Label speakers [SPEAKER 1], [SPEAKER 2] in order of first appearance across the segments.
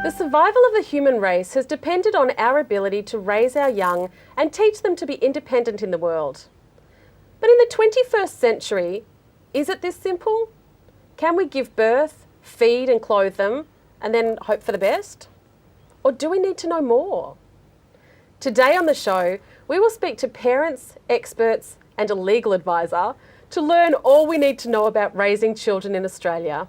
[SPEAKER 1] The survival of the human race has depended on our ability to raise our young and teach them to be independent in the world. But in the 21st century, is it this simple? Can we give birth, feed and clothe them, and then hope for the best? Or do we need to know more? Today on the show, we will speak to parents, experts and a legal advisor to learn all we need to know about raising children in Australia.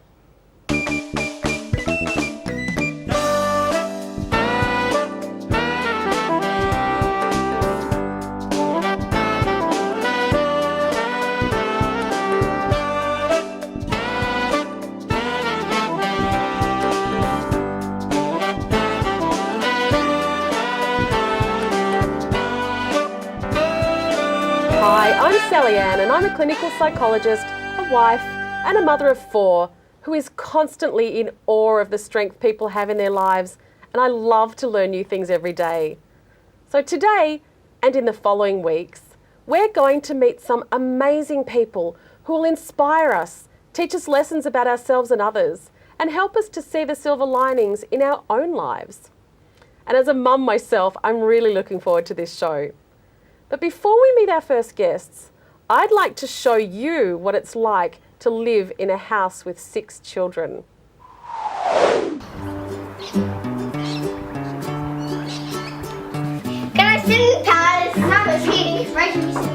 [SPEAKER 1] Hi, I'm Sally Ann and I'm a clinical psychologist, a wife and a mother of 4 who is constantly in awe of the strength people have in their lives, and I love to learn new things every day. So today and in the following weeks, we're going to meet some amazing people who will inspire us, teach us lessons about ourselves and others, and help us to see the silver linings in our own lives. And as a mum myself, I'm really looking forward to this show. But before we meet our first guests, I'd like to show you what it's like to live in a house with 6 children.
[SPEAKER 2] Can I sing, Taz? Mama's here. It's right to sing.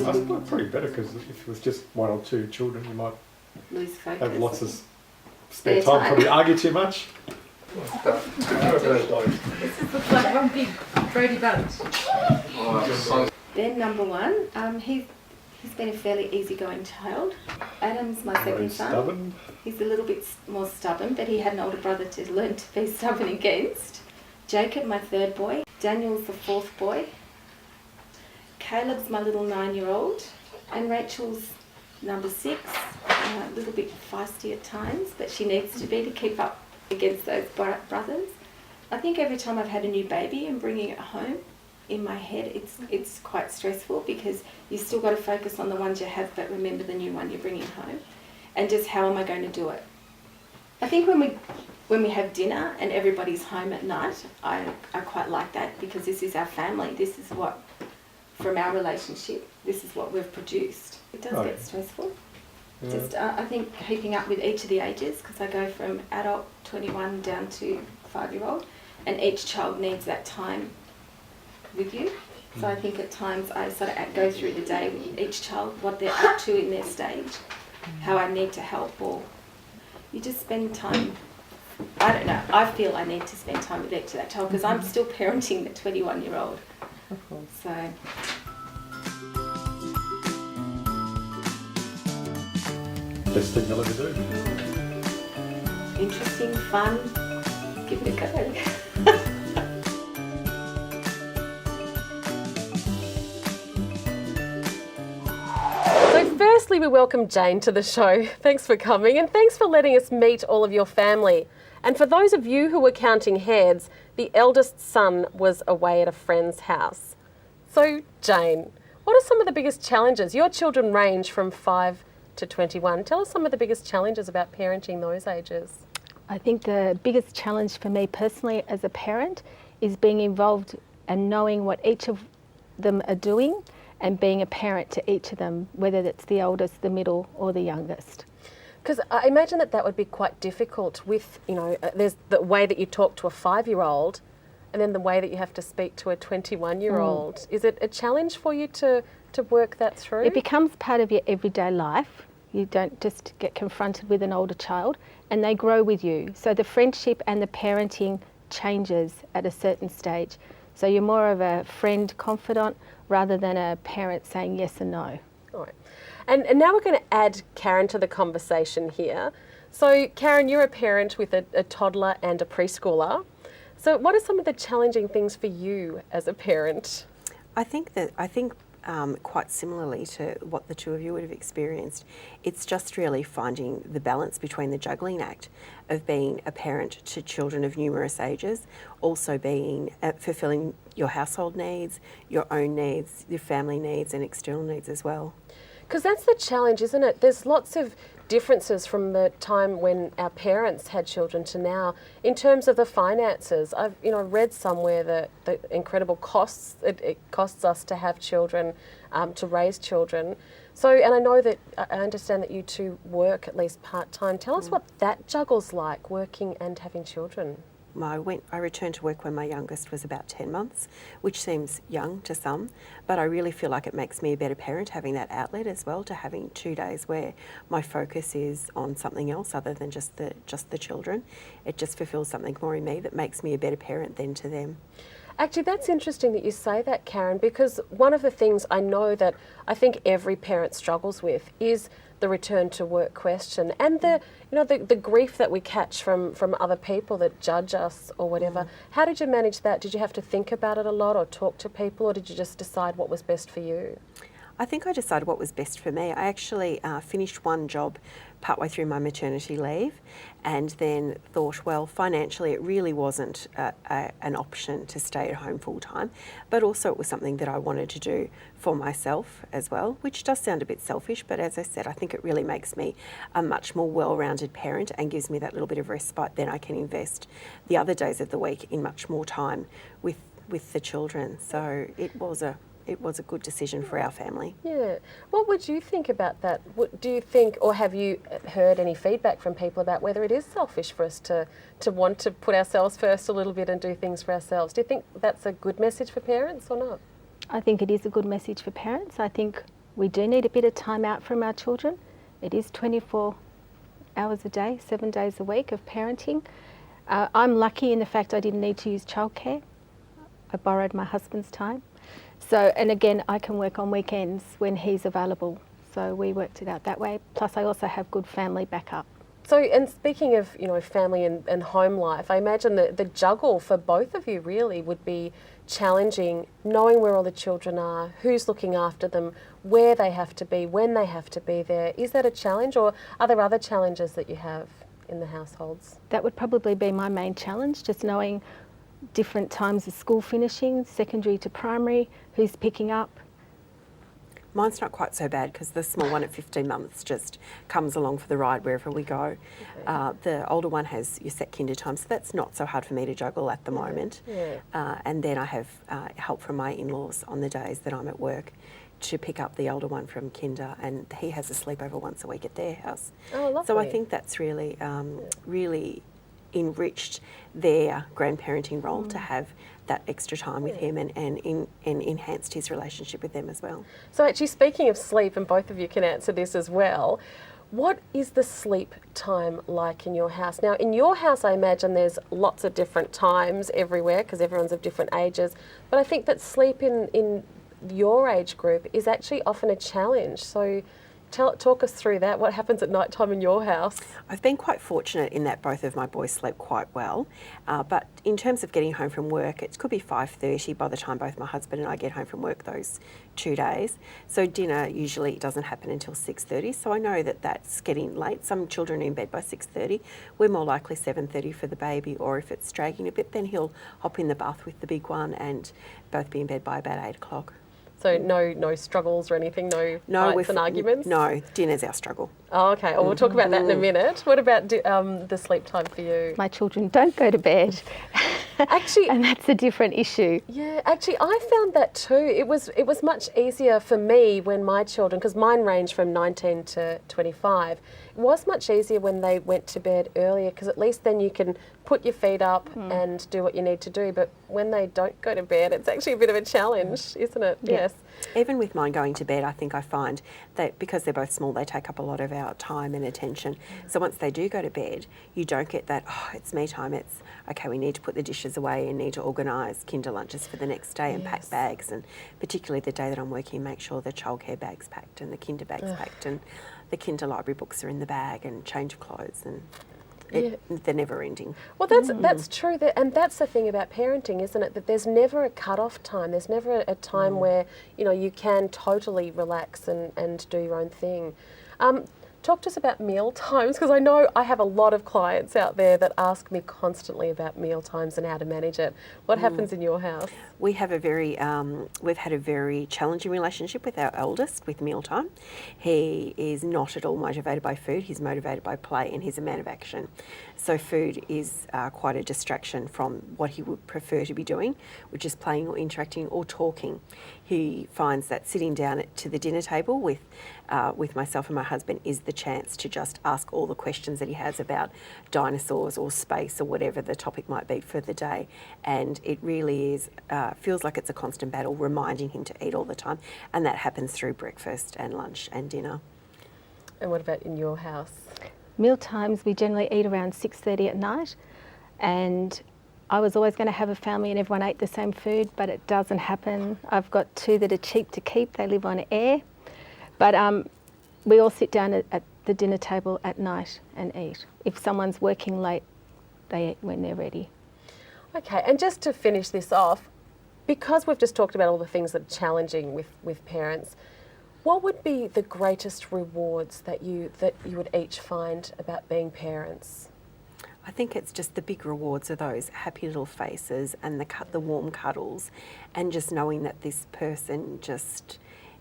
[SPEAKER 3] I think it's probably better because if it was just 1 or 2 children, you might
[SPEAKER 4] Lose focus.
[SPEAKER 3] have lots of spare time, probably argue too much.
[SPEAKER 4] This looks like one big Brody bunch. Then number 1, he's been a fairly easygoing child. Adam's my second son.
[SPEAKER 3] Stubborn.
[SPEAKER 4] He's a little bit more stubborn, but he had an older brother to learn to be stubborn against. Jacob, my 3rd boy. Daniel's the 4th boy. Caleb's my little 9-year-old. And Rachel's number 6. A little bit feisty at times, but she needs to be to keep up against those brothers. I think every time I've had a new baby and bringing it home, in my head it's quite stressful because you still got to focus on the ones you have, but remember the new one you're bringing home, and just how am I going to do it. I think when we have dinner and everybody's home at night, I quite like that because this is our family. This is what, from our relationship, this is what we've produced. It does get stressful.
[SPEAKER 3] Yeah.
[SPEAKER 4] Just I think keeping up with each of the ages, because I go from adult 21 down to 5-year-old, and each child needs that time with you. So I think at times I sort of go through the day with each child, what they're up to in their stage, how I need to help, or you just spend time. I don't know, I feel I need to spend time with each of that child because I'm still parenting the 21-year-old. So.
[SPEAKER 3] Best thing you'll ever do.
[SPEAKER 4] Interesting, fun, give it a go.
[SPEAKER 1] So firstly, we welcome Jane to the show. Thanks for coming and thanks for letting us meet all of your family. And for those of you who were counting heads, the eldest son was away at a friend's house. So Jane, what are some of the biggest challenges? Your children range from 5 to 21. Tell us some of the biggest challenges about parenting those ages.
[SPEAKER 5] I think the biggest challenge for me personally as a parent is being involved and knowing what each of them are doing and being a parent to each of them, whether that's the oldest, the middle or the youngest.
[SPEAKER 1] Because I imagine that would be quite difficult with, there's the way that you talk to a 5-year-old and then the way that you have to speak to a 21-year-old. Is it a challenge for you to work that through?
[SPEAKER 5] It becomes part of your everyday life. You don't just get confronted with an older child, and they grow with you. So the friendship and the parenting changes at a certain stage. So you're more of a friend, confidant, rather than a parent saying yes and no.
[SPEAKER 1] All right. And now we're going to add Karen to the conversation here. So Karen, you're a parent with a toddler and a preschooler. So what are some of the challenging things for you as a parent?
[SPEAKER 6] I think quite similarly to what the two of you would have experienced, it's just really finding the balance between the juggling act of being a parent to children of numerous ages, also being fulfilling your household needs, your own needs, your family needs and external needs as well.
[SPEAKER 1] Because that's the challenge, isn't it? There's lots of differences from the time when our parents had children to now in terms of the finances. I've read somewhere that the incredible costs it costs us to have children, to raise children. So, and I know that I understand that you two work at least part-time. Tell us what that juggle's like, working and having children.
[SPEAKER 6] I returned to work when my youngest was about 10 months, which seems young to some, but I really feel like it makes me a better parent having that outlet as well, to having 2 days where my focus is on something else other than just the children. It just fulfills something more in me that makes me a better parent than to them.
[SPEAKER 1] Actually, that's interesting that you say that, Karen, because one of the things I know that I think every parent struggles with is the return to work question, and the grief that we catch from other people that judge us or whatever. How did you manage that? Did you have to think about it a lot or talk to people, or did you just decide what was best for you?
[SPEAKER 6] I think I decided what was best for me. I actually finished one job partway through my maternity leave, and then thought, well, financially it really wasn't an option to stay at home full time, but also it was something that I wanted to do for myself as well, which does sound a bit selfish, but as I said, I think it really makes me a much more well-rounded parent and gives me that little bit of respite. Then I can invest the other days of the week in much more time with the children. So it was a good decision for our family.
[SPEAKER 1] Yeah. What would you think about that? Do you think, or have you heard any feedback from people about whether it is selfish for us to want to put ourselves first a little bit and do things for ourselves? Do you think that's a good message for parents or not?
[SPEAKER 5] I think it is a good message for parents. I think we do need a bit of time out from our children. It is 24 hours a day, 7 days a week of parenting. I'm lucky in the fact I didn't need to use childcare. I borrowed my husband's time. So, and again, I can work on weekends when he's available. So we worked it out that way. Plus I also have good family backup.
[SPEAKER 1] So, and speaking of, family and home life, I imagine that the juggle for both of you really would be challenging, knowing where all the children are, who's looking after them, where they have to be, when they have to be there. Is that a challenge, or are there other challenges that you have in the households?
[SPEAKER 5] That would probably be my main challenge, just knowing different times of school finishing, secondary to primary, who's picking up.
[SPEAKER 6] Mine's not quite so bad because the small one at 15 months just comes along for the ride wherever we go. Okay. The older one has your set kinder time, so that's not so hard for me to juggle at the moment. Yeah. And then I have help from my in-laws on the days that I'm at work to pick up the older one from kinder, and he has a sleepover once a week at their house. Oh, lovely. So I think that's really, really enriched their grandparenting role to have that extra time with him and enhanced his relationship with them as well.
[SPEAKER 1] So actually, speaking of sleep, and both of you can answer this as well, what is the sleep time like in your house? Now, in your house, I imagine there's lots of different times everywhere because everyone's of different ages, but I think that sleep in your age group is actually often a challenge. So talk us through that. What happens at night time in your house?
[SPEAKER 6] I've been quite fortunate in that both of my boys sleep quite well, but in terms of getting home from work, it could be 5:30 by the time both my husband and I get home from work those 2 days. So dinner usually doesn't happen until 6:30, so I know that that's getting late. Some children are in bed by 6:30. We're more likely 7:30 for the baby, or if it's dragging a bit, then he'll hop in the bath with the big one and both be in bed by about 8 o'clock.
[SPEAKER 1] So no struggles or anything, no fights and arguments?
[SPEAKER 6] No, dinner's our struggle.
[SPEAKER 1] Oh, okay. Well, we'll talk about that in a minute. What about the sleep time for you?
[SPEAKER 5] My children don't go to bed.
[SPEAKER 1] Actually,
[SPEAKER 5] and that's a different issue.
[SPEAKER 1] Yeah, actually, I found that too. It was much easier for me when my children, because mine range from 19 to 25, it was much easier when they went to bed earlier, because at least then you can put your feet up and do what you need to do. But when they don't go to bed, it's actually a bit of a challenge, isn't it?
[SPEAKER 6] Yeah.
[SPEAKER 1] Yes.
[SPEAKER 6] Even with mine going to bed, I think I find that because they're both small, they take up a lot of our time and attention. So once they do go to bed, you don't get that, oh, it's me time. It's, okay, we need to put the dishes away and need to organise kinder lunches for the next day and pack bags. And particularly the day that I'm working, make sure the childcare bag's packed and the kinder bag's packed and the kinder library books are in the bag and change of clothes, and they're never ending.
[SPEAKER 1] Well, that's true, and that's the thing about parenting, isn't it? That there's never a cut-off time. There's never a time where you can totally relax and do your own thing. talk to us about meal times, because I know I have a lot of clients out there that ask me constantly about meal times and how to manage it. What happens in your house?
[SPEAKER 6] We have a very, we've had a very challenging relationship with our eldest with mealtime. He is not at all motivated by food, he's motivated by play, and he's a man of action. So food is quite a distraction from what he would prefer to be doing, which is playing or interacting or talking. He finds that sitting down to the dinner table with myself and my husband is the chance to just ask all the questions that he has about dinosaurs or space or whatever the topic might be for the day. And it really is, feels like it's a constant battle reminding him to eat all the time. And that happens through breakfast and lunch and dinner.
[SPEAKER 1] And what about in your house?
[SPEAKER 5] Meal times, we generally eat around 6:30 at night, and I was always going to have a family and everyone ate the same food, but it doesn't happen. I've got two that are cheap to keep. They live on air. But we all sit down at the dinner table at night and eat. If someone's working late, they eat when they're ready.
[SPEAKER 1] Okay, and just to finish this off, because we've just talked about all the things that are challenging with parents, what would be the greatest rewards that you would each find about being parents?
[SPEAKER 6] I think it's just the big rewards are those happy little faces and the warm cuddles, and just knowing that this person just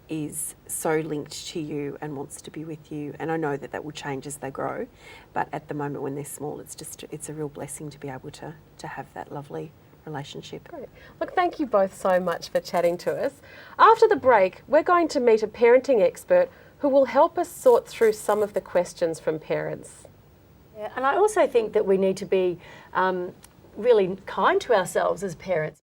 [SPEAKER 6] is so linked to you and wants to be with you. And I know that that will change as they grow, but at the moment when they're small, it's a real blessing to be able to have that lovely relationship.
[SPEAKER 1] Great. Look, thank you both so much for chatting to us. After the break, we're going to meet a parenting expert who will help us sort through some of the questions from parents.
[SPEAKER 7] Yeah, and I also think that we need to be really kind to ourselves as parents.